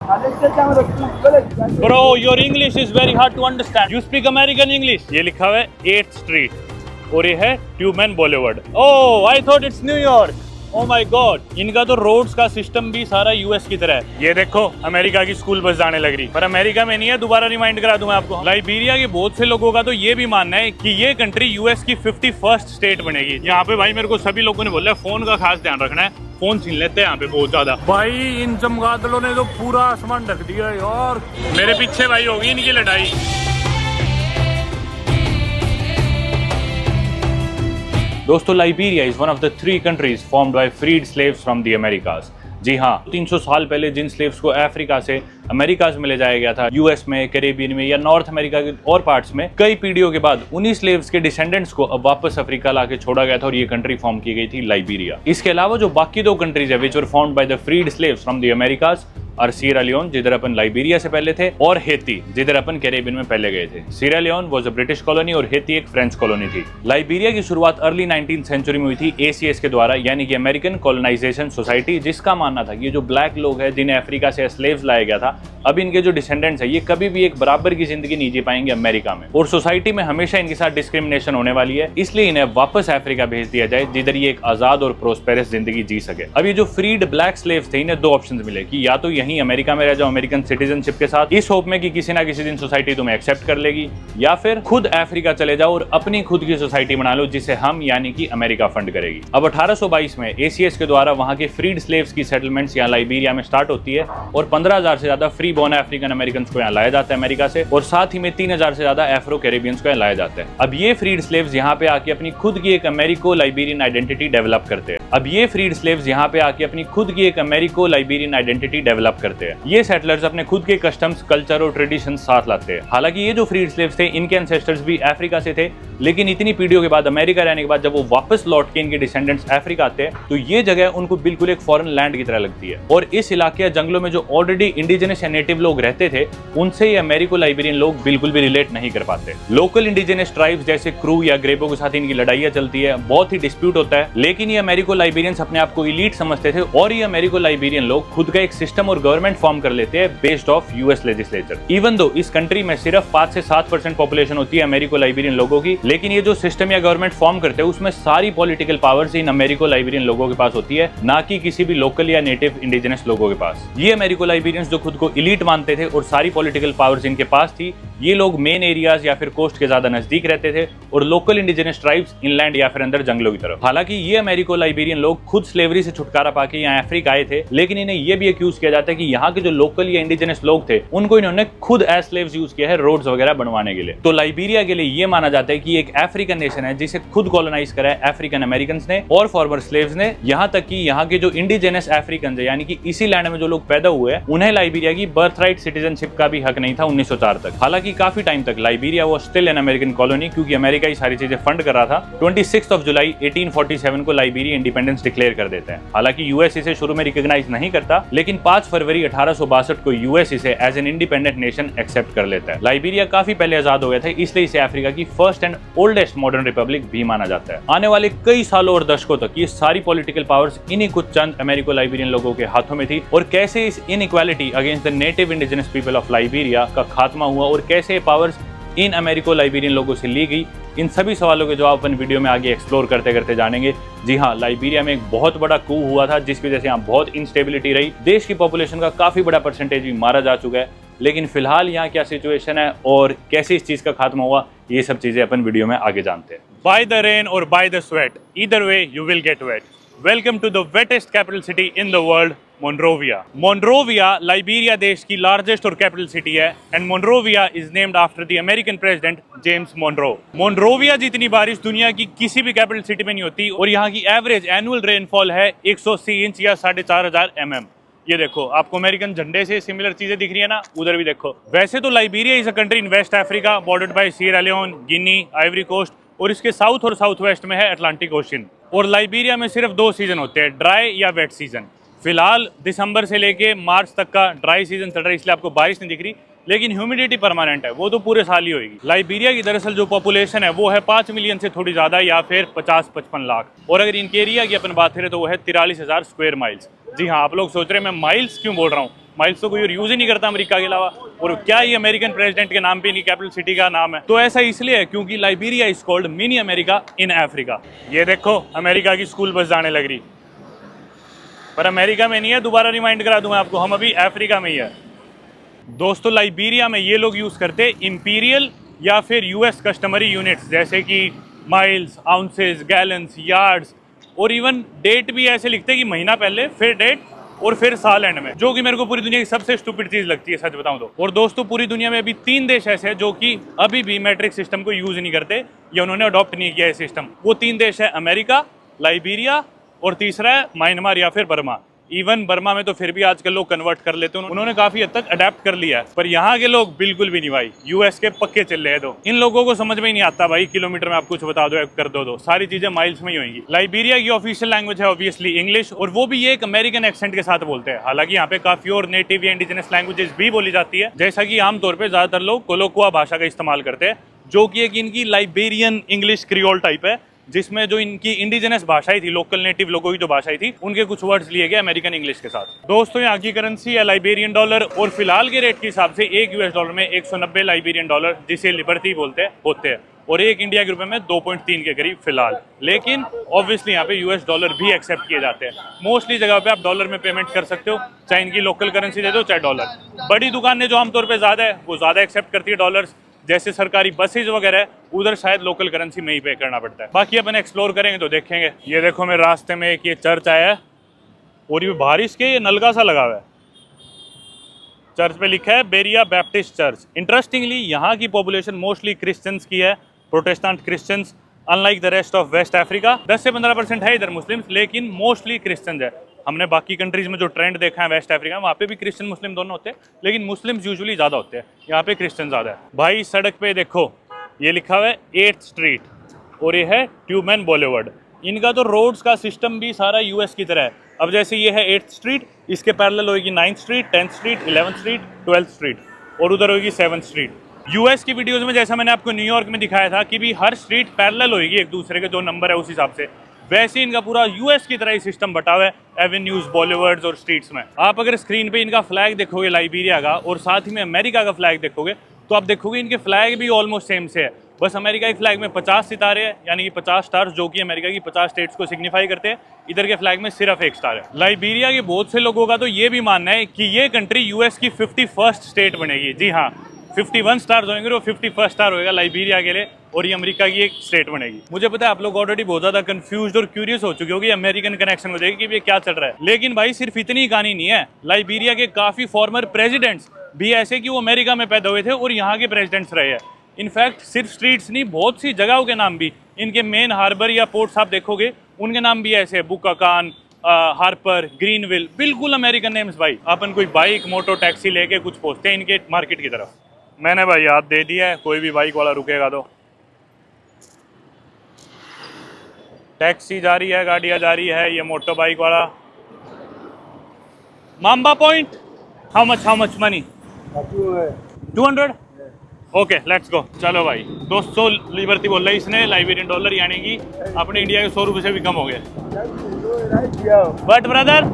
Bro, your English is very hard to understand. You speak American English. ये लिखा हुआ है 8th Street और ये है ट्यूबमैन Bollywood. Oh, I thought it's New York. Oh my God. इनका तो रोड्स का सिस्टम भी सारा यूएस की तरह है. ये देखो अमेरिका की स्कूल बस जाने लग रही, पर अमेरिका में नहीं है. दोबारा रिमाइंड करा दूं मैं आपको. लाइबेरिया के बहुत से लोगों का तो ये भी मानना है कि ये कंट्री यूएस की 51st स्टेट बनेगी. यहाँ पे भाई मेरे को सभी लोगों ने बोला फोन का खास ध्यान रखना है. फोन छीन लेते हैं यहाँ पे बहुत ज्यादा. भाई इन चमगादड़ों ने तो पूरा आसमान ढक दिया यार. मेरे पीछे भाई होगी इनकी लड़ाई. दोस्तों, Liberia is one of the 3 countries formed by freed slaves from the Americas. जी हाँ, 300 साल पहले जिन स्लेव्स को अफ्रीका से अमेरिकाज में ले जाया गया था, यूएस में, कैरेबियन में या नॉर्थ अमेरिका के और पार्ट्स में, कई पीढ़ियों के बाद उन्हीं स्लेव्स के डिसेंडेंट्स को अब वापस अफ्रीका लाके छोड़ा गया था और ये कंट्री फॉर्म की गई थी, लाइबेरिया. इसके अलावा जो बाकी 2 कंट्रीज है which were formed by the freed slaves from the Americas और सीरा लियोन, जिधर अपन लाइबेरिया से पहले थे, और हेती, जिधर अपन कैरेबियन में पहले गए थे. Sierra Leone was a British colony और हेती एक फ्रेंच कॉलोनी थी. लाइबेरिया की शुरुआत अर्ली 19th सेंचुरी में हुई थी एसीएस के द्वारा, यानी कि अमेरिकन कॉलोनाइजेशन सोसाइटी, जिसका मानना था कि ये जो ब्लैक लोग हैं जिन्हें अफ्रीका से स्लेव्स लाया गया था, अब इनके जो डिसेंडेंट्स है ये कभी भी एक बराबर की जिंदगी नहीं जी पाएंगे अमेरिका में, और सोसाइटी में हमेशा इनके साथ डिस्क्रिमिनेशन होने वाली है. इसलिए इन्हें वापस अफ्रीका भेज दिया जाए, जिधर ये एक आजाद और प्रोस्पेरस जिंदगी जी सके. अब ये जो फ्रीड ब्लैक स्लेव्स थे, इन्हें 2 ऑप्शन मिले कि या तो यहीं अमेरिका में रह जाओ अमेरिकन सिटीजनशिप के साथ, इस होप में कि किसी ना किसी दिन सोसाइटी तुम्हें एक्सेप्ट कर लेगी, या फिर खुद अफ्रीका चले जाओ और अपनी खुद की सोसाइटी बना लो, जिसे हम यानी कि अमेरिका फंड करेगी. अब 1822 में एसीएस के द्वारा वहां के फ्रीड स्लेव्स की सेटलमेंट्स यहाँ लाइबेरिया में स्टार्ट होती है और 15,000 से ज्यादा फ्री बोर्न अफ्रीकन अमेरिकन को यहाँ लाया जाता है अमेरिका से, और साथ ही में 3,000 से ज्यादा एफ्रो कैरेबियंस को यहाँ लाया जाता है. अब ये फ्रीड स्लेव्स यहाँ पे आके अपनी खुद की एक अमेरिको लाइबेरियन आइडेंटिटी डेवलप करते हैं. अब ये फ्रीड स्लेव्स यहाँ पे आके अपनी खुद की एक अमेरिको लाइबेरियन आइडेंटिटी डेवलप करते हैं. ये सेटलर्स अपने खुद के कस्टम्स, कल्चर और ट्रेडिशन साथ लाते हैं. हालांकि ये जो फ्रीड स्लेव्स थे, इनके एंसेस्टर्स भी अफ्रीका से थे, लेकिन इतनी पीढ़ियों के बाद अमेरिका रहने के बाद जब वो वापस लौट के इनके डिसेंडेंट्स अफ्रीका आते हैं, तो ये जगह उनको बिल्कुल एक फॉरेन लैंड की तरह लगती है. और इस इलाके या जंगलों में जो ऑलरेडी इंडिजिनस या नेटिव लोग रहते थे, उनसे ये अमेरिको लाइबेरियन लोग बिल्कुल भी रिलेट नहीं कर पाते. लोकल इंडिजिनस ट्राइब्स जैसे क्रू या ग्रेबो के साथ इनकी लड़ाइयां चलती है, बहुत ही डिस्प्यूट होता है. लेकिन ये अमेरिको लाइबेरियंस अपने आप को इलीट समझते थे, और ये अमेरिको लाइबेरियन लोग खुद का एक सिस्टम और गवर्नमेंट फॉर्म कर लेते हैं based of US legislature. Even though इस कंट्री में सिर्फ 5 से 7% पॉपुलेशन होती है अमेरिको लाइबेरियन लोगों की, लेकिन ये जो सिस्टम या गवर्नमेंट फॉर्म करते हैं उसमें सारी पॉलिटिकल पावर्स इन अमेरिको लाइबेरियन लोगों के पास होती है, ना कि किसी भी लोकल या नेटिव इंडिजिनस लोगों के पास. ये अमेरिको लाइबेरियंस जो खुद को इलीट मानते थे और सारी पॉलिटिकल पावर्स इनके पास थी, ये लोग मेन एरियाज या फिर कोस्ट के ज्यादा नजदीक रहते थे, और लोकल इंडिजिनस ट्राइब्स इनलैंड या फिर अंदर जंगलों की तरफ. हालांकि ये अमेरिको लाइबेरियन लोग खुद स्लेवरी से छुटकारा पाके यहाँ अफ्रीका आए थे, लेकिन इन्हें यह भी एक्यूज किया जाता है कि यहाँ के जो लोकल या इंडिजिनस लोग थे, उनको इन्होंने खुद एज स्लेव्स यूज किया है रोड्स वगैरह बनवाने के लिए. तो लाइबेरिया के लिए ये माना जाता है कि एक अफ्रीकन नेशन है जिसे खुद कॉलोनाइज करा है अफ्रीकन अमेरिकन ने और फॉर्मर स्लेव्स ने. यहाँ तक कि यहाँ के जो इंडिजिनस अफ्रीकन है, यानी कि इसी लैंड में जो लोग पैदा हुए हैं, उन्हें लाइबेरिया की बर्थराइट सिटीजनशिप का भी हक नहीं था 1904 तक. हालांकि काफी टाइम तक लाइबेरिया वो स्टिल एन अमेरिकन कॉलोनी, क्योंकि अमेरिका ही सारी चीजें फंड कर रहा था. 26 जुलाई 1847 को लाइबेरिया इंडिपेंडेंस डिक्लेयर कर देता है. हालांकि यूएस इसे शुरू में रिकॉग्नाइज नहीं करता, लेकिन 5 फरवरी 1862 को यूएस इसे as an independent nation accept कर लेता है. लाइबेरिया काफी पहले आजाद हो गया था, इसलिए इसे अफ्रीका की first and oldest modern Republic भी माना जाता है. आने वाले कई सालों और दशकों तक ये सारी पॉलिटिकल पावर्स इन्हीं कुछ चंद अमेरिको लाइबेरियन लोगों के हाथों में थी, और कैसे इस inequality against the native indigenous people of Liberia का खात्मा हुआ और कैसे पावर्स इन अमेरिको लाइबेरियन लोगों से ली गई, इन सभी सवालों के जवाब अपन वीडियो में आगे एक्सप्लोर करते करते जानेंगे. जी हाँ, लाइबेरिया में एक बहुत बड़ा कू हुआ था, जिसकी वजह से यहाँ बहुत इंस्टेबिलिटी रही. देश की पॉपुलेशन का काफी बड़ा परसेंटेज भी मारा जा चुका है, लेकिन फिलहाल यहाँ क्या सिचुएशन है और कैसे इस चीज का खात्मा हुआ, ये सब चीजें अपन वीडियो में आगे जानते हैं. बाय द रेन और by the sweat, either way you will get wet. Welcome to the wettest capital city in the world, Monrovia. Monrovia Liberia देश की लार्जेस्ट और कैपिटल सिटी है, and Monrovia is named after the American president James Monroe. Monrovia जितनी बारिश दुनिया की किसी भी कैपिटल सिटी में नहीं होती, और यहाँ की एवरेज एनुअल रेनफॉल है 180 इंच या 4,500 mm. ये देखो, आपको अमेरिकन झंडे से सिमिलर चीजें दिख रही है ना, उधर भी देखो. वैसे तो Liberia is a country in West Africa, bordered by Sierra Leone, Guinea, Ivory Coast, और इसके साउथ और साउथ वेस्ट में है अटलांटिक ओशन. और लाइबेरिया में सिर्फ 2 सीजन होते हैं, ड्राई या वेट सीजन. फिलहाल दिसंबर से लेके मार्च तक का ड्राई सीजन चल रहा है, इसलिए आपको बारिश नहीं दिख रही, लेकिन ह्यूमिडिटी परमानेंट है, वो तो पूरे साल ही होगी. लाइबेरिया की दरअसल जो पॉपुलेशन है वो है 5 मिलियन से थोड़ी ज्यादा, या फिर 50-55 लाख. और अगर इनके एरिया की अपन बात करें तो वो है 43,000 स्क्वायर माइल्स. जी हाँ, आप लोग सोच रहे हैं मैं माइल्स क्यों बोल रहा हूँ. माइल्स तो कोई और यूज ही नहीं करता अमेरिका के अलावा, और क्या ही अमेरिकन प्रेसिडेंट के नाम पे इनकी कैपिटल सिटी का नाम है। तो ऐसा इसलिए है क्योंकि Liberia is called mini America in Africa. ये देखो अमेरिका की स्कूल बस जाने लग रही, पर अमेरिका में नहीं है, दोबारा रिमाइंड करा दूं मैं आपको, हम अभी अफ्रीका में ही है। दोस्तों लाइबेरिया में ये लोग यूज करते इंपीरियल या फिर यूएस कस्टमरी यूनिट्स, जैसे कि माइल्स, आउंसेस, गैलन्स, यार्ड्स, और इवन डेट भी ऐसे लिखते हैं कि महीना पहले, फिर डेट, और फिर साल एंड में, जो कि मेरे को पूरी दुनिया की सबसे स्टूपिड चीज लगती है, सच बताऊं तो। और दोस्तों पूरी दुनिया में अभी 3 देश ऐसे हैं जो कि अभी भी मैट्रिक सिस्टम को यूज नहीं करते, या उन्होंने अडॉप्ट नहीं किया है सिस्टम। वो 3 देश है अमेरिका, लाइबेरिया, और तीसरा है म्यांमार या फिर बर्मा। इवन बर्मा में तो फिर भी आजकल लोग कन्वर्ट कर लेते हैं, उन्होंने काफी हद तक अडेप्ट कर लिया है, पर यहाँ के लोग बिल्कुल भी नहीं भाई, यूएस के पक्के चल रहे हैं। तो इन लोगों को समझ में ही नहीं आता भाई, किलोमीटर में आप कुछ बता दो, कर दो, सारी चीजें माइल्स में ही होंगी। लाइबेरिया की ऑफिशियल लैंग्वेज है ऑब्वियसली इंग्लिश, और वो भी ये एक अमेरिकन एक्सेंट के साथ बोलते हैं। हालांकि यहाँ पे काफी और नेटिव या इंडिजिनस लैंग्वेजेस भी बोली जाती है, जैसा कि आमतौर पर ज्यादातर लोग कोलोकुआ भाषा का इस्तेमाल करते हैं, जो कि एक इनकी लाइबेरियन इंग्लिश क्रियोल टाइप है, जिसमें जो इनकी इंडिजिनस भाषाएं थी, लोकल नेटिव लोगों की जो भाषाएं थी, उनके कुछ वर्ड्स लिए गए अमेरिकन इंग्लिश के साथ। दोस्तों यहाँ की करेंसी है लाइबेरियन डॉलर, और फिलहाल के रेट के हिसाब से एक यूएस डॉलर में 190 लाइबेरियन डॉलर, जिसे लिबर्टी बोलते हैं, होते हैं, और एक इंडिया के रुपए में 2.3 के करीब फिलहाल। लेकिन ऑब्वियसली यहाँ पे यूएस डॉलर भी एक्सेप्ट किए जाते हैं। मोस्टली जगह पे आप डॉलर में पेमेंट कर सकते हो, चाहे इनकी लोकल करेंसी दे दो चाहे डॉलर। बड़ी दुकानें जो आमतौर पर ज्यादा है वो ज्यादा एक्सेप्ट करती है डॉलर्स, जैसे सरकारी बसेज वगैरह है, उधर शायद लोकल करेंसी में ही पे करना पड़ता है। बाकी अपन एक्सप्लोर करेंगे तो देखेंगे। ये देखो मेरे रास्ते में एक ये चर्च आया है, और ये बाहर इसके ये नलका सा लगा हुआ है, चर्च पे लिखा है बेरिया बैप्टिस्ट चर्च। इंटरेस्टिंगली यहाँ की पॉपुलेशन मोस्टली क्रिश्चियंस की है, Protestant Christians, unlike the rest of West Africa. 10 से 15% है इधर मुस्लिम्स, लेकिन मोस्टली क्रिश्चियंस है। हमने बाकी कंट्रीज में जो ट्रेंड देखा है वेस्ट अफ्रीका में, वहाँ पे भी क्रिश्चियन मुस्लिम दोनों होते हैं, लेकिन मुस्लिम्स यूजुअली ज़्यादा होते हैं, यहाँ पे क्रिश्चियन ज़्यादा है। भाई सड़क पे देखो ये लिखा हुआ है 8th स्ट्रीट, और ये है ट्यूबमैन बॉलीवुड। इनका तो रोड्स का सिस्टम भी सारा यूएस की तरह है। अब जैसे ये है 8th स्ट्रीट, इसके पैरेलल होगी 9th street, 10th street, 11th street, 12th street, और उधर होगी 7th स्ट्रीट। यूएस की वीडियोज़ में जैसा मैंने आपको न्यूयॉर्क में दिखाया था कि भी हर स्ट्रीट पैरेलल होगी एक दूसरे के, जो नंबर है उस हिसाब से, वैसे इनका पूरा यूएस की तरह ही सिस्टम बटा हुआ है एवेन्यूज, बॉलीवर्ड्स और स्ट्रीट्स में। आप अगर स्क्रीन पे इनका फ्लैग देखोगे लाइबेरिया का, और साथ ही में अमेरिका का फ्लैग देखोगे, तो आप देखोगे इनके फ्लैग भी ऑलमोस्ट सेम से है। बस अमेरिका के फ्लैग में 50 सितारे हैं, यानी कि 50 स्टार्स, जो कि अमेरिका की 50 स्टेट्स को सिग्निफाई करते हैं। इधर के फ्लैग में सिर्फ 1 स्टार है। लाइबेरिया के बहुत से लोगों का तो ये भी मानना है कि ये कंट्री यूएस की 51st स्टेट बनेगी। जी हाँ, 51 स्टार्स होंगे, वो 51st स्टार होगा लाइबेरिया के लिए, और ये अमेरिका की एक स्टेट बनेगी। मुझे पता है आप लोग ऑलरेडी बहुत ज्यादा कंफ्यूज्ड और क्यूरियस हो चुके हो कि अमेरिकन कनेक्शन हो जाएगी कि ये क्या चल रहा है, लेकिन भाई सिर्फ इतनी कहानी नहीं है। लाइबेरिया के काफी फॉर्मर प्रेसिडेंट्स भी ऐसे कि वो अमेरिका में पैदा हुए थे और यहाँ के प्रेसिडेंट्स रहे हैं। इनफैक्ट सिर्फ स्ट्रीट्स नहीं, बहुत सी जगहों के नाम भी, इनके मेन हार्बर या पोर्ट्स आप देखोगे उनके नाम भी ऐसे, बुकाकान, हार्पर, ग्रीनविल, बिल्कुल अमेरिकन नेम्स। भाई अपन कोई बाइक, मोटो, टैक्सी लेके कुछ पहुंचते हैं इनके मार्केट की तरफ। मैंने भाई याद दे दिया है, कोई भी बाइक वाला रुकेगा तो। टैक्सी जा रही है, गाड़ियाँ जा रही है, ये मोटर बाइक वाला। Mamba point, how much money? 200? Okay let's go. चलो भाई, 200 लिबर्टी बोल रहा है इसने, लाइबेरियन डॉलर, यानी कि अपने इंडिया के 100 रुपये से भी कम हो गए। बट ब्रदर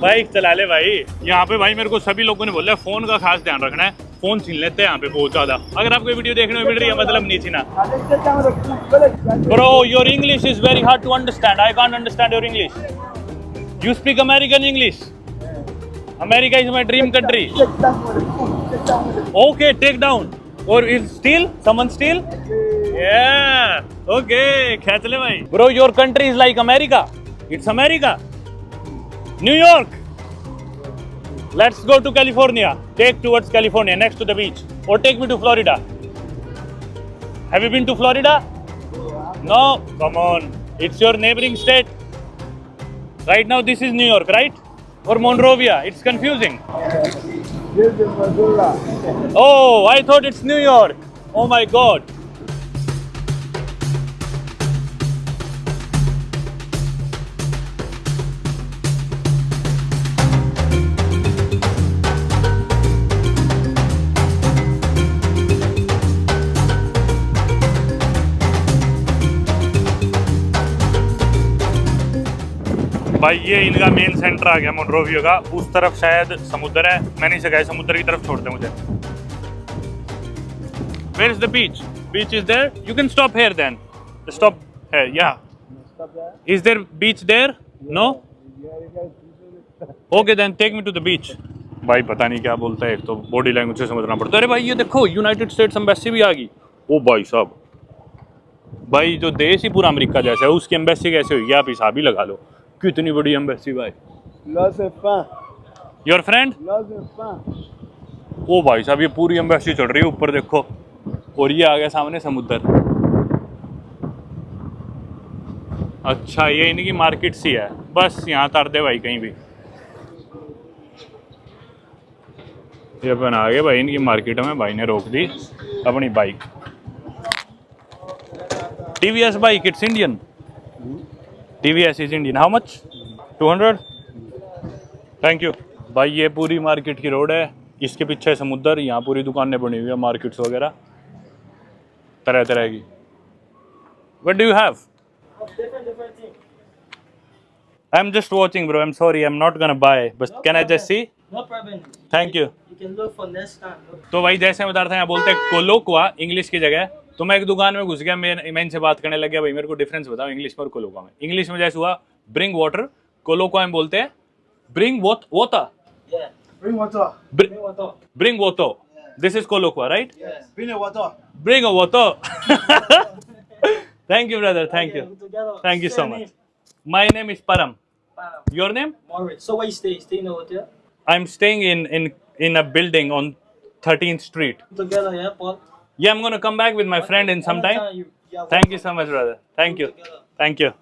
बाइक चला ले भाई। यहाँ पे भाई मेरे को सभी लोगों ने बोला है फोन का खास ध्यान रखना है, फोन छीन लेते हैं यहाँ पे बहुत ज्यादा। अगर आपको वीडियो देखने में मिल रही है मतलब नहीं छीना। Bro your English is very hard to understand, I can't understand your English. You speak American English? America is my dream country. Okay take down, और is still, someone still? Yeah, okay, खेच ले भाई। Bro, your country is like America. It's America. New York. Let's go to California. Take towards California, next to the beach. Or take me to Florida. Have you been to Florida? No? Come on. It's your neighboring state. Right now this is New York, right? Or Monrovia. It's confusing. Oh, I thought it's New York. Oh my God. भाई ये इनका main centre आ गया मोनरोवियो का। उस तरफ शायद समुद्र है, मैं नहीं सका समुद्र की तरफ छोड़ते मुझे। Where is the beach? Beach is there? You can stop here then. Stop here, yeah. Is there beach there? No? Okay then take me to the beach. भाई पता नहीं क्या बोलता है, एक तो बॉडी लैंग्वेज से समझना पड़ता है। अरे भाई ये देखो यूनाइटेड स्टेट्स एम्बेसी भी आ गई। ओ भाई साहब, भाई जो देश ही पूरा अमेरिका जैसा है उसकी एम्बेसी कैसे हुई आप हिसाब ही लगा लो। कितनी बड़ी एम्बेसी भाई। Your friend? ओ भाई साहब ये पूरी एम्बेसी चढ़ रही है ऊपर देखो, और ये आ गया सामने समुद्र। अच्छा ये इनकी मार्केट सी है, बस यहाँ तार दे भाई कहीं भी। ये अपन आ गए भाई इनकी मार्केट में। भाई ने रोक दी अपनी bike. TVS bike, it's Indian. TVS is Indian. How much? 200। Thank you. भाई ये पूरी मार्केट की रोड है, इसके पीछे समुद्र, यहाँ पूरी दुकानें बनी हुई है, मार्केट्स वगैरह तरह तरह की। What do you have? I'm just watching bro, I'm sorry, I'm not gonna buy, but can I just see? No problem. Thank you. You can look for next time. तो भाई जैसे मैं बता रहा था यहाँ बोलते हैं कोलोक्वा इंग्लिश की जगह। तो मैं एक दुकान में घुस गया, मैं इनसे बात करने लग गया, भाई मेरे को डिफरेंस बताओ इंग्लिश में और कोलोक्वा में। इंग्लिश में जैसे हुआ ब्रिंग वाटर, कोलोक्वा में बोलते हैं bring water. Yeah. Bring water. Bring water. Bring water. This is Kollokwa, right? Yes. Bring a water. Bring a water. Thank you, brother. Thank you. Together. Thank you so much. My name is Param. Your name? Maurice. So where you stay? Stay in the hotel? I'm staying in a building on 13th Street. Together, yeah, Paul. Yeah, I'm gonna come back with my friend in some time. Thank you so much, brother. Thank you. Thank you.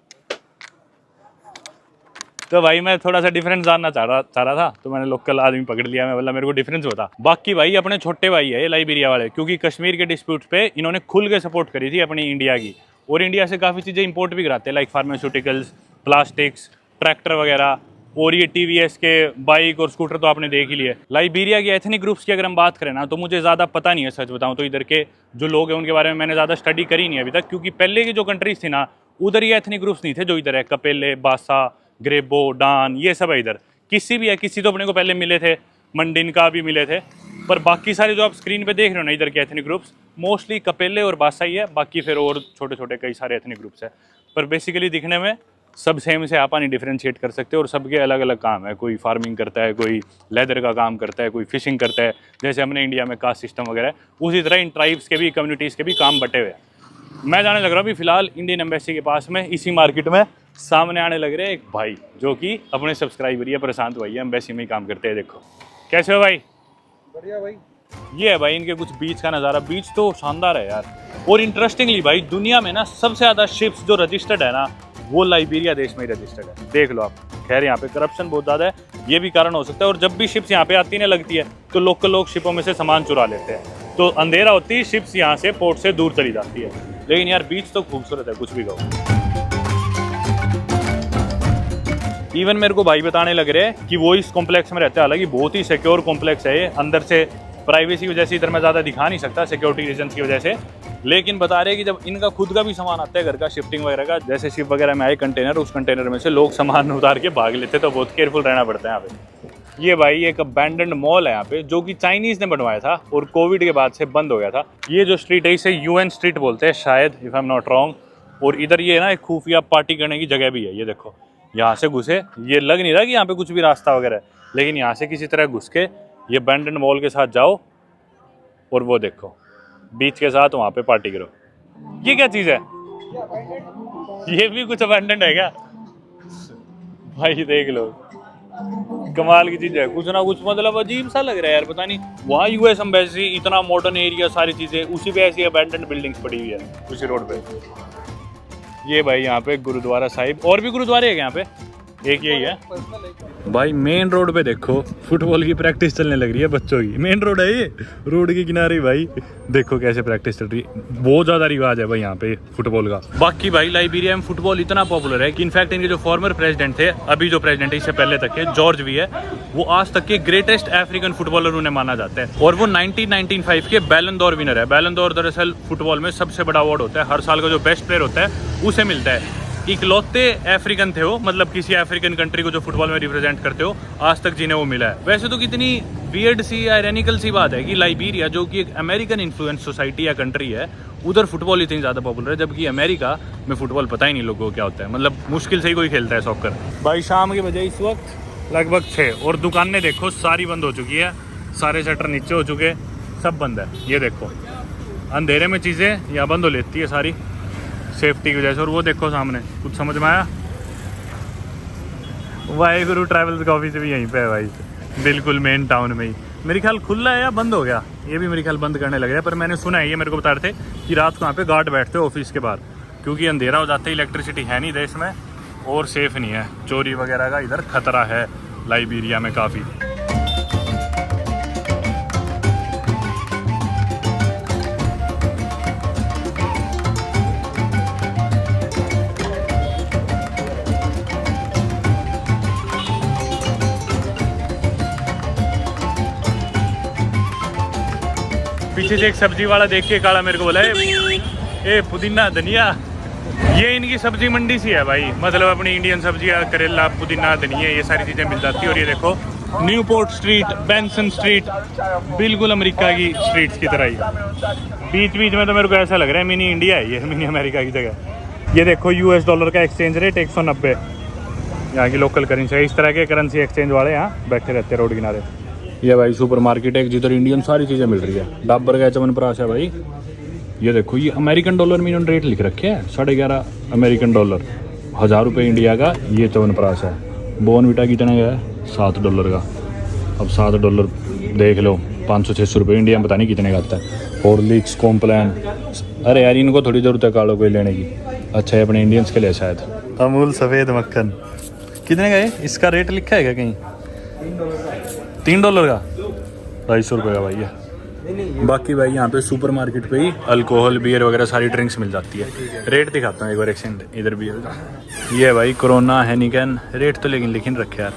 तो भाई मैं थोड़ा सा difference जानना चाह रहा था, तो मैंने लोकल आदमी पकड़ लिया। मैं बोला मेरे को डिफरेंस बता। बाकी भाई अपने छोटे भाई है ये लाइबेरिया वाले, क्योंकि कश्मीर के डिस्प्यूट पे इन्होंने खुल के सपोर्ट करी थी अपनी इंडिया की, और इंडिया से काफ़ी चीज़ें इंपोर्ट भी कराते हैं, लाइक फार्मास्यूटिकल्स, प्लास्टिक्स, ट्रैक्टर वगैरह। और ये TVS के बाइक और स्कूटर तो आपने देख ही लिए। लाइबेरिया के एथनिक ग्रुप्स की अगर हम बात करें ना, तो मुझे ज़्यादा पता नहीं है, सच बताऊँ तो। इधर के जो लोग हैं उनके बारे में मैंने ज़्यादा स्टडी करी नहीं अभी तक, क्योंकि पहले की जो कंट्रीज थी ना उधर ये एथनिक ग्रुप्स नहीं थे जो इधर है। कपेले, बासा, ग्रेबो, डान, ये सब है इधर। किसी भी है, किसी तो अपने को पहले मिले थे, मंडिनका भी मिले थे, पर बाकी सारे जो आप स्क्रीन पे देख रहे हो ना इधर के एथनिक ग्रुप्स, मोस्टली कपेले और बासा ही है। बाकी फिर और छोटे छोटे कई सारे एथनिक ग्रुप्स है, पर बेसिकली दिखने में सब सेम से आप नहीं डिफ्रेंशिएट कर सकते। और सबके अलग अलग काम है, कोई फार्मिंग करता है, कोई लेदर का काम करता है, कोई फिशिंग करता है, जैसे हमने इंडिया में कास्ट सिस्टम वगैरह है, उसी तरह इन ट्राइब्स के भी, कम्युनिटीज़ के भी काम बटे हुए हैं। मैं जाने लग रहा हूँ अभी फ़िलहाल इंडियन एम्बेसी के पास में, इसी मार्केट में सामने आने लग रहे हैं एक भाई जो कि अपने सब्सक्राइबर है, प्रशांत भाई है, एम्बेसी में ही काम करते हैं। देखो कैसे हो भाई? बढ़िया भाई। ये है भाई इनके कुछ बीच का नज़ारा। बीच तो शानदार है यार। और इंटरेस्टिंगली भाई दुनिया में ना सबसे ज़्यादा शिप्स जो रजिस्टर्ड है ना, वो लाइबेरिया देश में ही रजिस्टर्ड है। देख लो आप। खैर यहाँ पे करप्शन बहुत ज़्यादा है, ये भी कारण हो सकता है। और जब भी शिप्स यहाँ पे आती है लगती है, तो लोकल लोग शिपों में से सामान चुरा लेते हैं, तो अंधेरा होती है, शिप्स यहाँ से पोर्ट से दूर चली जाती है। लेकिन यार बीच तो खूबसूरत है, कुछ भी कहो। इवन मेरे को भाई बताने लग रहे हैं कि वो इस कॉम्प्लेक्स में रहते हैं, हालांकि बहुत ही सिक्योर कॉम्प्लेक्स है ये। अंदर से प्राइवेसी की वजह से इधर मैं ज़्यादा दिखा नहीं सकता, सिक्योरिटी रीजन की वजह से। लेकिन बता रहे हैं कि जब इनका खुद का भी सामान आता है घर का, शिफ्टिंग वगैरह का, जैसे शिप वगैरह में आए कंटेनर, उस कंटेनर में से लोग सामान उतार के भाग लेते, तो बहुत केयरफुल रहना पड़ता है यहाँ पे। ये भाई एक अबैंडन्ड मॉल है यहाँ पे, जो कि चाइनीज़ ने बनवाया था और कोविड के बाद से बंद हो गया था। ये जो स्ट्रीट है इसे UN स्ट्रीट बोलते हैं शायद, if I am not wrong. और इधर ये ना एक खुफिया पार्टी करने की जगह भी है। ये देखो यहाँ से घुसे, ये लग नहीं रहा कि यहाँ पे कुछ भी रास्ता वगैरह है, लेकिन यहाँ से किसी तरह घुस के ये अबैंडन्ड मॉल के साथ जाओ और वो देखो बीच के साथ वहाँ पे पार्टी करो। ये क्या चीज़ है? ये भी कुछ अबैंडन्ड है क्या भाई? देख लो, कमाल की चीज़ है। कुछ ना कुछ मतलब अजीब सा लग रहा है यार, पता नहीं। वहाँ US एम्बेसी, इतना मॉडर्न एरिया, सारी चीज़ें, उसी पे ऐसी अबैंडन्ड बिल्डिंग्स पड़ी हुई है उसी रोड पे। ये भाई यहाँ पे गुरुद्वारा साहिब, और भी गुरुद्वारे है यहाँ पे, एक यही है भाई। मेन रोड पे देखो फुटबॉल की प्रैक्टिस चलने लग रही है बच्चों की। मेन रोड है ये, रोड के किनारे भाई देखो कैसे प्रैक्टिस चल रही है। बहुत ज़्यादा रिवाज है भाई यहाँ पे फुटबॉल का। बाकी भाई लाइबेरिया में फुटबॉल इतना पॉपुलर है कि इनफैक्ट इनके जो फॉर्मर प्रेसिडेंट थे, अभी जो प्रेसिडेंट है इससे पहले तक के, जॉर्ज वी है, वो आज तक के ग्रेटेस्ट अफ्रीकन फुटबॉलर उन्हें माना जाता है। और वो 1995 के बैलन d'Or विनर है। बैलन d'Or दरअसल फुटबॉल में सबसे बड़ा अवार्ड होता है, हर साल का जो बेस्ट प्लेयर होता है उसे मिलता है। इकलौते अफ्रीकन थे वो, मतलब किसी अफ्रीकन कंट्री को जो फुटबॉल में रिप्रेजेंट करते हो आज तक जिन्हें वो मिला है। वैसे तो कितनी वियर्ड सी आयरनिकल सी बात है कि लाइबेरिया जो कि एक अमेरिकन इन्फ्लुएंस सोसाइटी या कंट्री है, उधर फुटबॉल इतनी ज़्यादा पॉपुलर है, जबकि अमेरिका में फुटबॉल पता ही नहीं लोगों को क्या होता है, मतलब मुश्किल से ही कोई खेलता है सॉकर। भाई शाम के बजे इस वक्त लगभग 6 और दुकानें देखो सारी बंद हो चुकी है, सारे शटर नीचे हो चुके, सब बंद है। ये देखो अंधेरे में चीज़ें यहाँ बंद हो लेती है सारी सेफ्टी की वजह से। और वो देखो सामने, कुछ समझ में आया? वाहेगुरु ट्रैवल्स का ऑफिस भी यहीं पे है भाई, बिल्कुल मेन टाउन में ही। मेरे ख्याल खुला है या बंद हो गया, ये भी मेरे ख्याल बंद करने लग गया। पर मैंने सुना है, ये मेरे को बता रहे थे कि रात को यहाँ पे गार्ड बैठते हो ऑफिस के बाहर, क्योंकि अंधेरा हो जाता है, इलेक्ट्रिसिटी है नहीं देश में और सेफ नहीं है, चोरी वगैरह का इधर खतरा है लाइबेरिया में काफ़ी। पीछे से एक सब्जी वाला देख के काला मेरे को बोला ए पुदीना धनिया, ये इनकी सब्जी मंडी सी है भाई, मतलब अपनी इंडियन सब्जियां करेला पुदीना धनिया ये सारी चीज़ें मिल जाती है। और ये देखो न्यूपोर्ट स्ट्रीट, बेंसन स्ट्रीट, बिल्कुल अमेरिका की स्ट्रीट्स की तरह ही। बीच बीच में तो मेरे को ऐसा लग रहा है मिनी इंडिया है ये, मिनी अमेरिका की जगह। ये देखो US डॉलर का एक्सचेंज रेट 190, यहाँ की लोकल करेंसी है। इस तरह के करेंसी एक्सचेंज वाले यहाँ बैठे रहते हैं रोड किनारे। ये भाई सुपर मार्केट है जिधर इंडियन सारी चीज़ें मिल रही है। डाबर का च्यवनप्राश है भाई, ये देखो ये अमेरिकन डॉलर में इन्होंने रेट लिख रखे हैं, 11.5 अमेरिकन डॉलर, 1000 रुपये इंडिया का ये च्यवनप्राश है। बोर्नविटा कितने का है? $7 का। अब $7 देख लो, 500-600 रुपये इंडिया में पता नहीं कितने का आता है। हॉर्लिक्स, कॉम्प्लान, अरे यार इनको थोड़ी ज़रूरत है कालों को लेने की, अच्छा है अपने इंडियंस के लिए शायद। अमूल सफ़ेद मक्खन कितने का है? इसका रेट लिखा है क्या कहीं? $3 का, 250 रुपये का भाई है। बाकी भाई यहाँ पे सुपर मार्केट पे ही अल्कोहल बियर वगैरह सारी ड्रिंक्स मिल जाती है। रेट दिखाता हूँ एक बार एक्सचेंज इधर बियर का। ये है भाई कोरोना, हेनिकन, रेट तो लेकिन रखे यार।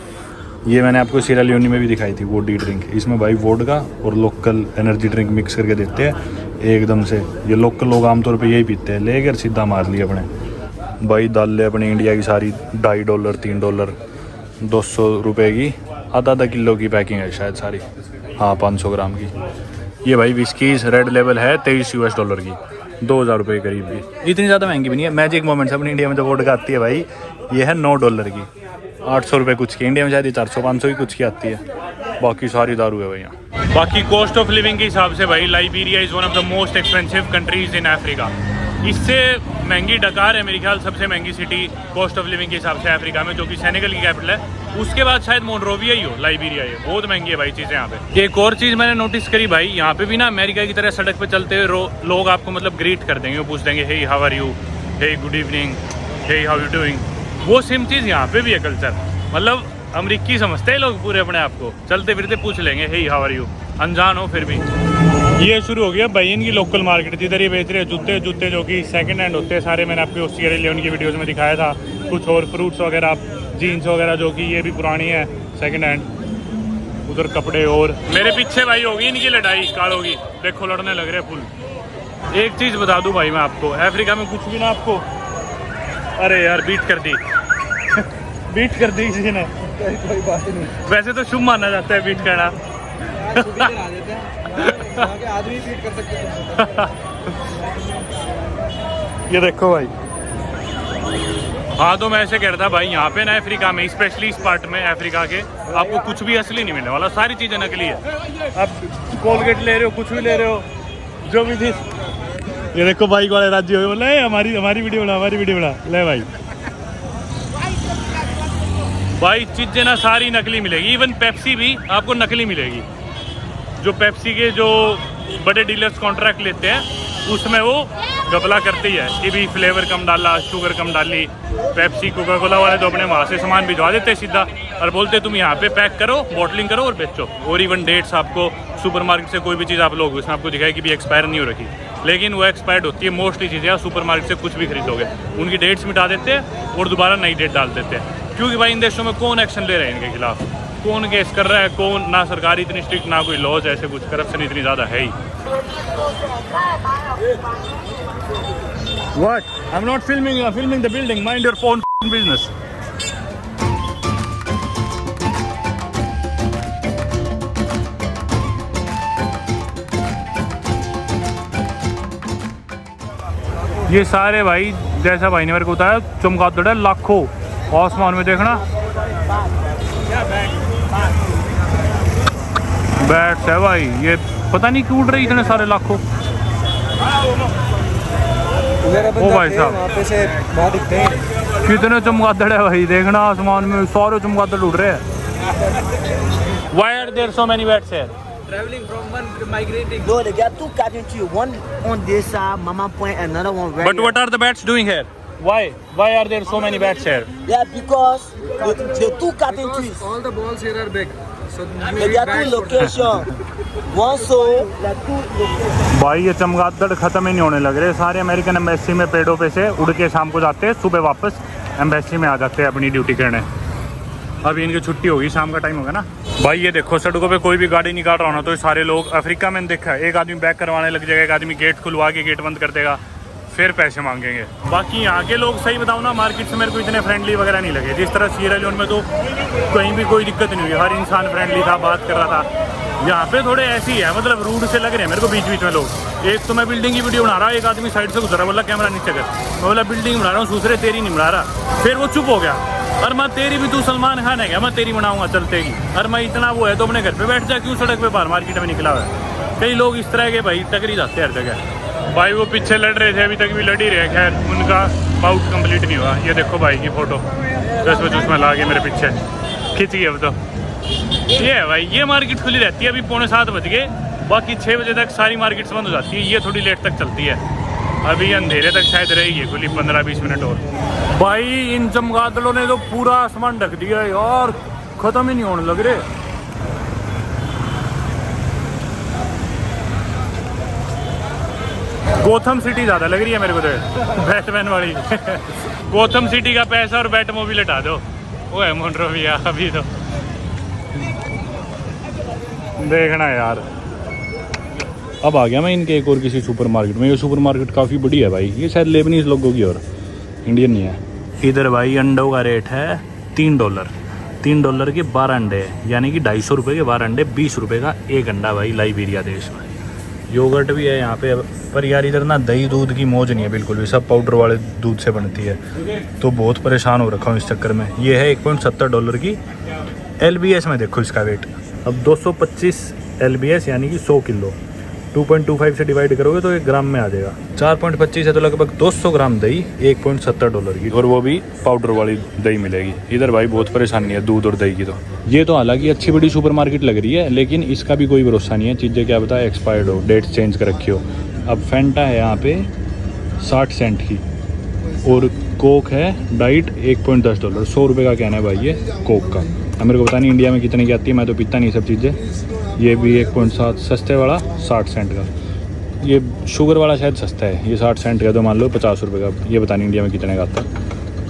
ये मैंने आपको सीरा लियोनी में भी दिखाई थी वोडी ड्रिंक, इसमें भाई वोडका और लोकल एनर्जी ड्रिंक मिक्स करके देते हैं एकदम से। ये लोकल लोग आमतौर पर यही पीते हैं, लेकर सीधा मार लिया अपने। भाई दाल ले अपनी इंडिया की सारी $2.5 $3 200 रुपये की आधा किलो की पैकिंग है शायद सारी, हाँ 500 ग्राम की। ये भाई विस्कीज रेड लेवल है $23 की, 2000 रुपये के करीब की, इतनी ज़्यादा महंगी भी नहीं है। मैजिक मोमेंट्स अपनी इंडिया में जो वोडका आती है भाई, ये है $9 की, 800 रुपये कुछ की, इंडिया में शायद 400-500 की कुछ की आती है। बाकी सारी दारू है भाई यहाँ। बाकी कॉस्ट ऑफ लिविंग के हिसाब से भाई Liberia is one of the most expensive countries in Africa. इससे महंगी डकार है मेरे ख्याल सबसे महंगी सिटी कॉस्ट ऑफ लिविंग के हिसाब से अफ्रीका में, जो कि सेनेगल की कैपिटल है। उसके बाद शायद मोनरोविया ही हो, लाइबेरिया ये बहुत महंगी है भाई चीज़ें यहाँ पे। एक और चीज़ मैंने नोटिस करी भाई, यहाँ पे भी ना अमेरिका की तरह सड़क पे चलते हुए लोग आपको मतलब ग्रीट कर देंगे, वो पूछ देंगे hey how are you, hey good evening, hey how you doing. वो सेम चीज़ यहाँ पे भी है कल्चर, मतलब अमरीकी समझते हैं लोग पूरे अपने आप को, चलते फिरते पूछ लेंगे हे हाउ आर यू, अनजान हो फिर भी। ये शुरू हो गया भाई इनकी लोकल मार्केट, जिधर ये बेच रहे हैं जूते जो कि सेकंड हैंड होते हैं सारे। मैंने आपको सीरा लियोनी की वीडियोस में दिखाया था। कुछ और फ्रूट्स वगैरह, जीन्स वगैरह जो कि ये भी पुरानी है सेकंड हैंड। उधर कपड़े और मेरे पीछे भाई होगी इनकी लड़ाई कालों की, देखो लड़ने लग रहे फुल। एक चीज़ बता दूं भाई मैं आपको, अफ्रीका में कुछ भी ना आपको, अरे यार बीट कर दी बीट कर दी किसी ने, कोई बात नहीं। वैसे तो शुभ माना जाता है बीट करना आदमी बीट कर सकते हैं। ये देखो भाई, हाँ तो मैं ऐसे कह रहा था भाई यहाँ पे ना अफ्रीका में, स्पेशली इस पार्ट में अफ्रीका के, आपको कुछ भी असली नहीं मिलने वाला, सारी चीज़ें नकली है। आप कोलगेट ले रहे हो, कुछ भी ले रहे हो, जो भी थी। ये देखो बाइक वाले राज्य हो बोले हमारी वीडियो बना ले भाई चीज़ें ना सारी नकली मिलेगी। इवन पेप्सी भी आपको नकली मिलेगी। जो पेप्सी के जो बड़े डीलर्स कॉन्ट्रैक्ट लेते हैं उसमें वो गपला करती है कि भी फ्लेवर कम डाला, शुगर कम डाली। पेप्सी कोका कोला वाले तो अपने वहाँ से सामान भिजवा देते सीधा और बोलते तुम यहाँ पे पैक करो, बॉटलिंग करो और बेचो। और इवन डेट्स आपको सुपरमार्केट से कोई भी चीज़ आप लोग उसमें आपको दिखाई कि भी एक्सपायर नहीं हो रखी, लेकिन वो एक्सपायर्ड होती है मोस्टली चीज़ें। आप सुपरमार्केट से कुछ भी खरीदोगे उनकी डेट्स मिटा देते हैं और दोबारा नई डेट डाल देते हैं। क्योंकि भाई इन देशों में कौन एक्शन ले रहा है इनके खिलाफ, कौन केस कर रहा है, कौन, ना सरकारी इतनी स्ट्रिक्ट, ना कोई लॉज ऐसे कुछ, करप्शन इतनी ज़्यादा है ही। What? I'm not filming you. I'm filming the building. Mind your phone business. ये सारे भाई जैसा भाई ने मेरे को बताया चमगादड़ है लाखों आसमान में देखना। बैट्स है भाई, ये पता नहीं क्यों उड़ रही इतने सारे लाखों। ओ भाई साहब वहाँ पे से बहुत दिखते हैं। कितने चमगादड़ है भाई, देखना आसमान में सारे चमगादड़ उड़ रहे हैं। Why are there so many bats here? Traveling from one migrating. No, they got two cabin too. One on this side, Mama Point, another one right But what are the bats doing here? Why? Why are there so many bats here? Yeah, because the two cabin trees. All the balls here are big. So They got two locations. One so like two locations. भाई ये चमगादड़ खत्म ही नहीं होने लग रहे। सारे American embassy में पेड़ों पे से उड़ के शाम को जाते हैं, सुबह वापस एम्बेसी में आ जाते हैं अपनी ड्यूटी करने। अभी इनकी छुट्टी होगी, शाम का टाइम होगा ना। भाई ये देखो सड़कों पे कोई भी गाड़ी निकाल रहा होना तो ये सारे लोग, अफ्रीका में देखा है एक आदमी बैक करवाने लग जाएगा, एक आदमी गेट खुलवा के गेट बंद कर देगा, फिर पैसे मांगेंगे। बाकी यहाँ के लोग सही बताऊँ ना, मार्केट से मेरे को इतने फ्रेंडली वगैरह नहीं लगे। जिस तरह सियरा लियोन में तो कहीं भी कोई दिक्कत नहीं हुई, हर इंसान फ्रेंडली था, बात कर रहा था। यहाँ पे थोड़े ऐसी है, मतलब रूड से लग रहे हैं मेरे को बीच बीच में लोग। एक तो मैं बिल्डिंग की वीडियो बना रहा, एक आदमी साइड से गुजरा, बोला कैमरा नीचे कर, मैं बोला बिल्डिंग बना रहा हूँ, दूसरे तेरी नहीं बना रहा। फिर वो चुप हो गया, और मैं तेरी भी तू सलमान खान है क्या, मैं तेरी बनाऊंगा चलते की। और मैं इतना वो है तो अपने घर पे बैठ जा, क्यों सड़क पे बाहर मार्केट में निकला हुआ है। कई लोग इस तरह के भाई टकरी जाते हैं हर जगह। भाई वो पीछे लड़ रहे थे, अभी तक भी लड़ ही रहे, खैर उनका बाउट कंप्लीट नहीं हुआ। ये देखो भाई की फोटो 10 बजे उसमें ला के मेरे पीछे खिंच गई। अब तो ये है भाई, ये मार्केट खुली रहती है। अभी 6:45 बज गए, बाकी 6 बजे तक सारी मार्केट्स बंद हो जाती है, ये थोड़ी लेट तक चलती है। अभी अंधेरे तक शायद रहेगी खुली 15-20 मिनट और। भाई इन चमगादड़ों ने तो पूरा आसमान ढक दिया यार, खत्म ही नहीं होने लग रहे। गोथम सिटी ज़्यादा लग रही है मेरे को तो बैटमैन वाली। गोथम सिटी का पैसा और बैटमोबिल हटा दो, वो है मोन्ट्रोविया। अभी तो देखना यार। अब आ गया मैं इनके एक और किसी सुपरमार्केट में। ये सुपरमार्केट काफ़ी बड़ी है भाई, ये शायद लेबनीज लोगों की और इंडियन नहीं है। इधर भाई अंडों का रेट है $3। $3 के 12 अंडे, यानी कि 250 रुपये के 12 अंडे, 20 रुपये का एक अंडा भाई लाइबेरिया देश में। योगर्ट भी है यहाँ पे, पर यार इधर ना दही दूध की मौज नहीं है बिल्कुल भी, सब पाउडर वाले दूध से बनती है, तो बहुत परेशान हो रखा हूँ इस चक्कर में। ये है $1.70 की। LBS में देखो इसका वेट, अब 225 LBS यानी कि 100 किलो, 2.25 से डिवाइड करोगे तो 1 ग्राम में आ जाएगा। 4.25 है तो लगभग 200 ग्राम दही $1.70 की, और वो भी पाउडर वाली दही मिलेगी। इधर भाई बहुत परेशानी है दूध और दही की। तो ये तो हालांकि अच्छी बड़ी सुपरमार्केट लग रही है, लेकिन इसका भी कोई भरोसा नहीं है, चीज़ें क्या बताए एक्सपायर्ड हो, डेट चेंज कर रखी हो। अब फैंटा है यहाँ पे 60 सेंट की, और कोक है डाइट $1.10, 100 रुपये का कहना है भाई ये कोक का। अब मेरे को पता नहीं इंडिया में कितने की आती है, मैं तो पीता नहीं सब चीज़ें। ये भी 1.7 सस्ते वाला 60 सेंट का। ये शुगर वाला शायद सस्ता है, ये 60 सेंट का, तो मान लो 50 रुपये का। ये पता नहीं इंडिया में कितने का आता,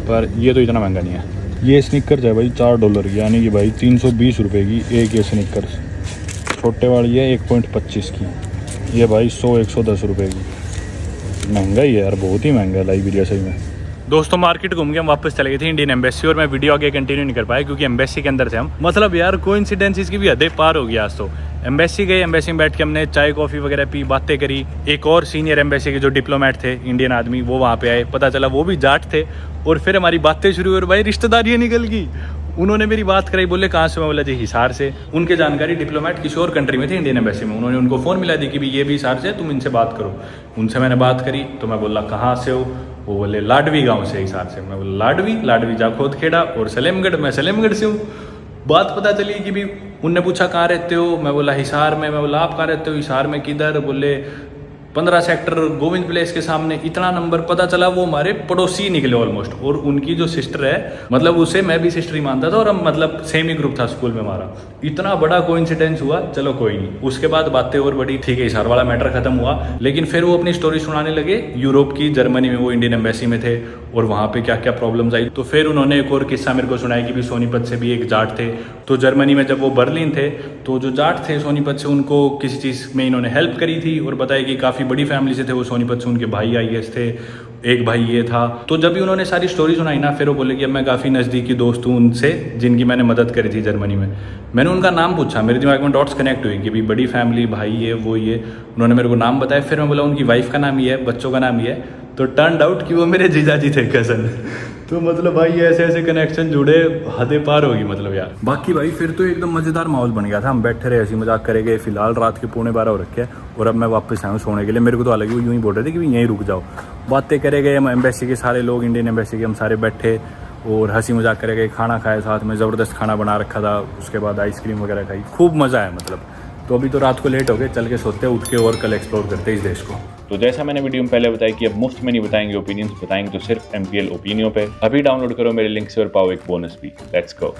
पर ये तो इतना महंगा नहीं है। ये स्निकर्स है भाई $4 की, यानी कि भाई 320 रुपये की एक ये स्निकर्स। छोटे वाली है 1.25 की, ये भाई 100-110 रुपये की। महंगा ही है यार, बहुत ही महंगा है लाइबेरिया सही में। दोस्तों मार्केट घूम के हम वापस चले गए थे इंडियन एम्बेसी, और मैं वीडियो आगे कंटिन्यू नहीं कर पाया क्योंकि एम्बेसी के अंदर थे हम। मतलब यार कोइंसिडेंसेस की भी हदें पार हो गया आज तो। एम्बेसी गए, एम्बेसी में बैठ के हमने चाय कॉफ़ी वगैरह पी, बातें करी। एक और सीनियर एम्बेसी के जो डिप्लोमेट थे इंडियन आदमी, वो वहाँ पे आए, पता चला वो भी जाट थे, और फिर हमारी बातें शुरू हुई और भाई रिश्तेदारियाँ निकल गई। उन्होंने मेरी बात कराई, बोले कहाँ से, मैं बोला जी हिसार से। उनके जानकारी डिप्लोमेट किसी और कंट्री में थे इंडियन एम्बेसी में, उन्होंने उनको फ़ोन मिला दी कि भी ये भी हिसार से, तुम इनसे बात करो। उनसे मैंने बात करी तो मैं बोला कहाँ से हो, वो बोले लाडवी गांव से हिसार से। मैं बोला लाडवी जाखोद खेड़ा और सलेमगढ़, मैं सलेमगढ़ से हूँ। बात पता चली कि भी उनने पूछा कहाँ रहते हो, मैं बोला हिसार में। मैं बोला आप कहाँ रहते हो, हिसार में किधर, बोले 15 सेक्टर गोविंद प्लेस के सामने। इतना नंबर, पता चला वो हमारे पड़ोसी निकले ऑलमोस्ट। और उनकी जो सिस्टर है, मतलब उसे मैं भी सिस्टर ही मानता था, और हम मतलब सेम ही ग्रुप था स्कूल में हमारा। इतना बड़ा कोइंसिडेंस हुआ, चलो कोई नहीं। उसके बाद बातें और बड़ी, ठीक है हिसार वाला मैटर खत्म हुआ। लेकिन फिर वो अपनी स्टोरी सुनाने लगे यूरोप की, जर्मनी में वो इंडियन एम्बेसी में थे और वहाँ पे क्या क्या प्रॉब्लम्स आई। तो फिर उन्होंने एक और किस्सा मेरे को सुनाया कि भी सोनीपत से भी एक जाट थे। तो जर्मनी में जब वो बर्लिन थे, तो जो जाट थे सोनीपत से, उनको किसी चीज़ में इन्होंने हेल्प करी थी, और बताया कि काफ़ी बड़ी फैमिली से थे वो, सोनीपत से उनके भाई IAS थे, एक भाई ये था। तो जब भी उन्होंने सारी स्टोरी सुनाई ना, फिर वो बोले कि अब मैं काफ़ी नज़दीकी दोस्त हूँ उनसे जिनकी मैंने मदद करी थी जर्मनी में। मैंने उनका नाम पूछा, मेरे दिमाग में डॉट्स कनेक्ट हुई कि भाई बड़ी फैमिली, भाई ये वो ये। उन्होंने मेरे को नाम बताया, फिर मैं बोला उनकी वाइफ का नाम ये है, बच्चों का नाम ये है। तो टर्न आउट कि वो मेरे जीजाजी थे, कज़न। तो मतलब भाई ऐसे ऐसे कनेक्शन जुड़े, हदें पार होगी मतलब यार। बाकी भाई फिर तो एकदम मज़ेदार माहौल बन गया था। हम बैठे रहे, हंसी मजाक करे गए। फिलहाल रात के 11:15 हो रखे हैं और अब मैं वापस आया हूँ सोने के लिए। मेरे को तो हालांकि वो यूँ ही बोल रहे थे कि यहीं रुक जाओ। बातें करे गए, हम एम्बेसी के सारे लोग, इंडियन एम्बेसी के हम सारे बैठे और हंसी मजाक करे गए। खाना खाए साथ में, ज़बरदस्त खाना बना रखा था। उसके बाद आइसक्रीम वगैरह खाई, खूब मज़ा आया मतलब। तो अभी तो रात को लेट हो गए, चल के सोते, उठ के और कल एक्सप्लोर करते इस देश को। तो जैसा मैंने वीडियो में पहले बताया कि अब मुफ्त में नहीं बताएंगे ओपिनियंस, बताएंगे तो सिर्फ MPL ओपिनियन पे। अभी डाउनलोड करो मेरे लिंक से और पाओ एक बोनस भी। Let's go.